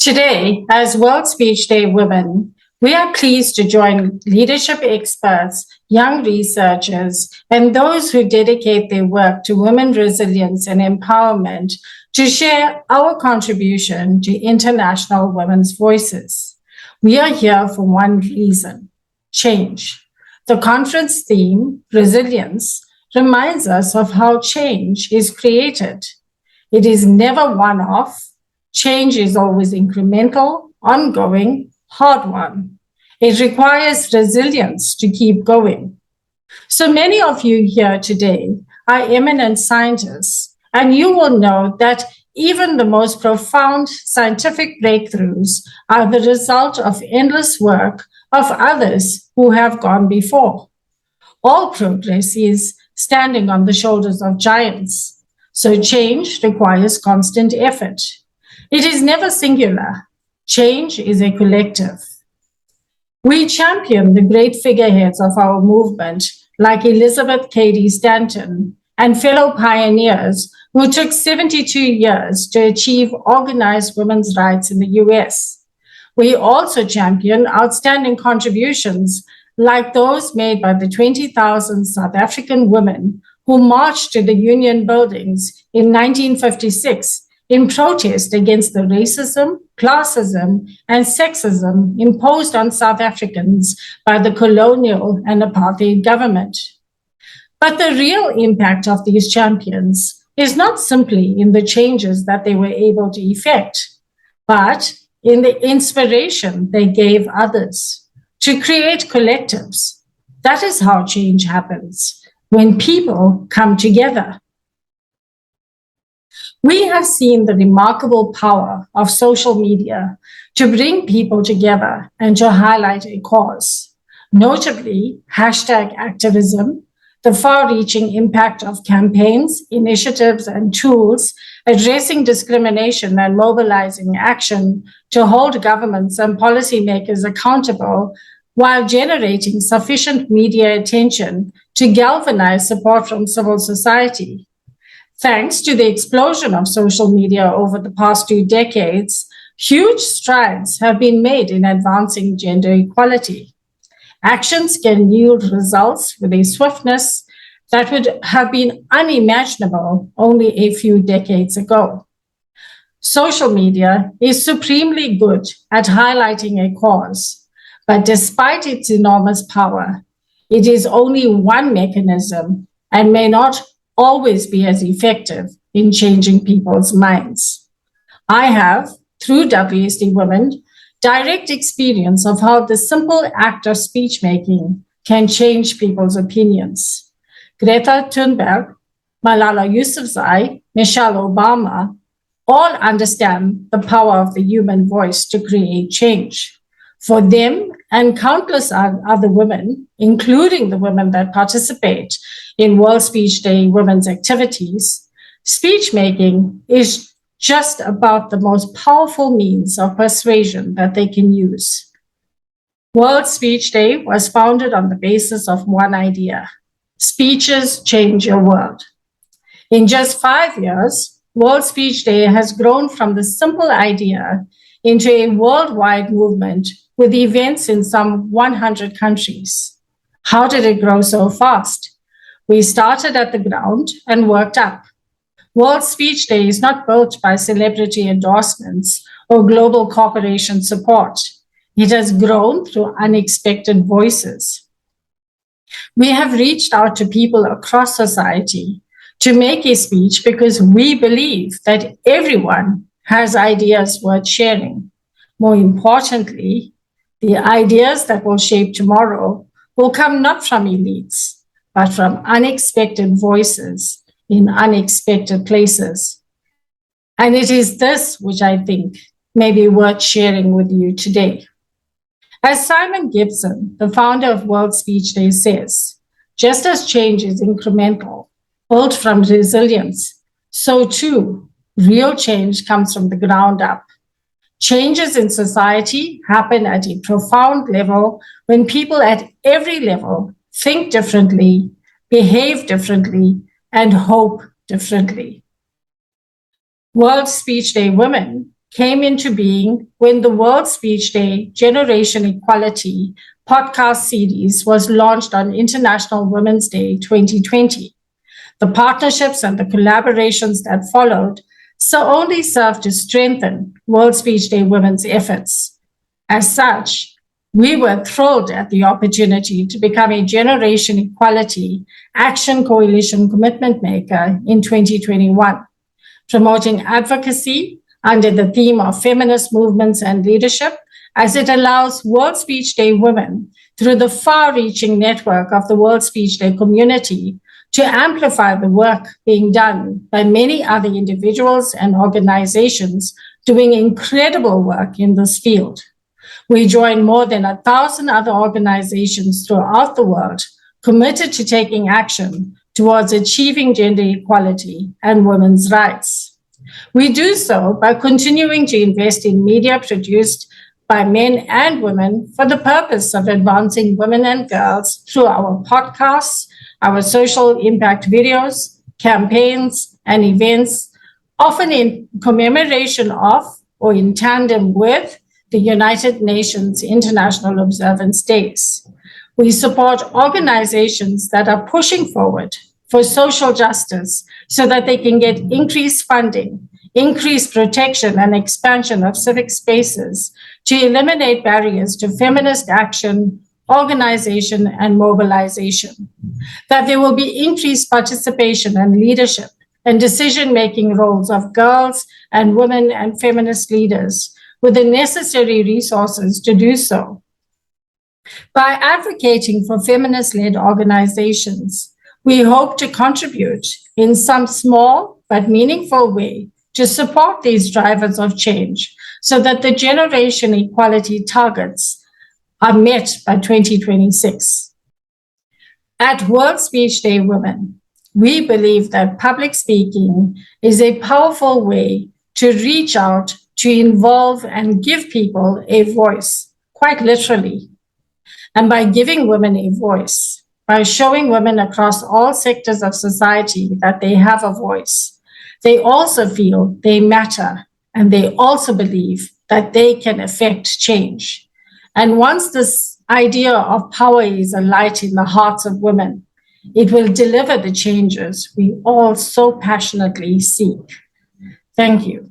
Today, as World Speech Day women, we are pleased to join leadership experts, young researchers, and those who dedicate their work to women resilience and empowerment to share our contribution to international women's voices. We are here for one reason: change. The conference theme, resilience, reminds us of how change is created. It is never one off. Change is always incremental, ongoing, hard won. It requires resilience to keep going. So many of you here today are eminent scientists, and you will know that even the most profound scientific breakthroughs are the result of endless work of others who have gone before. All progress is standing on the shoulders of giants. So change requires constant effort. It is never singular. Change is a collective. We champion the great figureheads of our movement, like Elizabeth Cady Stanton and fellow pioneers who took 72 years to achieve organized women's rights in the US. We also champion outstanding contributions like those made by the 20,000 South African women who marched to the Union buildings in 1956 in protest against the racism, classism, and sexism imposed on South Africans by the colonial and apartheid government. But the real impact of these champions is not simply in the changes that they were able to effect, but in the inspiration they gave others to create collectives. That is how change happens, when people come together. We have seen the remarkable power of social media to bring people together and to highlight a cause, notably hashtag activism, the far-reaching impact of campaigns, initiatives, and tools addressing discrimination and mobilizing action to hold governments and policymakers accountable while generating sufficient media attention to galvanize support from civil society. Thanks to the explosion of social media over the past 2 decades, huge strides have been made in advancing gender equality. Actions can yield results with a swiftness that would have been unimaginable only a few decades ago. Social media is supremely good at highlighting a cause, but despite its enormous power, it is only one mechanism and may not always be as effective in changing people's minds. I have, through WSD Women, direct experience of how the simple act of speech making can change people's opinions. Greta Thunberg, Malala Yousafzai, Michelle Obama all understand the power of the human voice to create change. For them and countless other women, including the women that participate in World Speech Day women's activities, speech making is just about the most powerful means of persuasion that they can use. World Speech Day was founded on the basis of one idea: speeches change your world. In just 5 years, World Speech Day has grown from the simple idea into a worldwide movement with events in some 100 countries. How did it grow so fast? We started at the ground and worked up. World Speech Day is not built by celebrity endorsements or global corporation support. It has grown through unexpected voices. We have reached out to people across society to make a speech because we believe that everyone has ideas worth sharing. More importantly, the ideas that will shape tomorrow will come not from elites, but from unexpected voices in unexpected places. And it is this which I think may be worth sharing with you today. As Simon Gibson, the founder of World Speech Day, says, just as change is incremental, built from resilience, so too, real change comes from the ground up. Changes in society happen at a profound level when people at every level think differently, behave differently, and hope differently. World Speech Day women came into being when the World Speech Day Generation Equality podcast series was launched on International Women's Day 2020. The partnerships and the collaborations that followed so only served to strengthen World Speech Day women's efforts. As such, we were thrilled at the opportunity to become a Generation Equality Action Coalition commitment maker in 2021, promoting advocacy under the theme of feminist movements and leadership, as it allows World Speech Day women, through the far-reaching network of the World Speech Day community, to amplify the work being done by many other individuals and organizations doing incredible work in this field. We join more than 1,000 other organizations throughout the world committed to taking action towards achieving gender equality and women's rights. We do so by continuing to invest in media produced by men and women for the purpose of advancing women and girls through our podcasts, our social impact videos, campaigns, and events, often in commemoration of or in tandem with the United Nations International Observance Days. We support organizations that are pushing forward for social justice so that they can get increased funding, increased protection and expansion of civic spaces to eliminate barriers to feminist action, organization, and mobilization, that there will be increased participation and leadership and decision-making roles of girls and women and feminist leaders with the necessary resources to do so. By advocating for feminist-led organizations, we hope to contribute in some small but meaningful way to support these drivers of change so that the generation equality targets are met by 2026. At World Speech Day Women, we believe that public speaking is a powerful way to reach out, to involve and give people a voice, quite literally. And by giving women a voice, by showing women across all sectors of society that they have a voice, they also feel they matter and they also believe that they can affect change. And once this idea of power is alight in the hearts of women, it will deliver the changes we all so passionately seek. Thank you.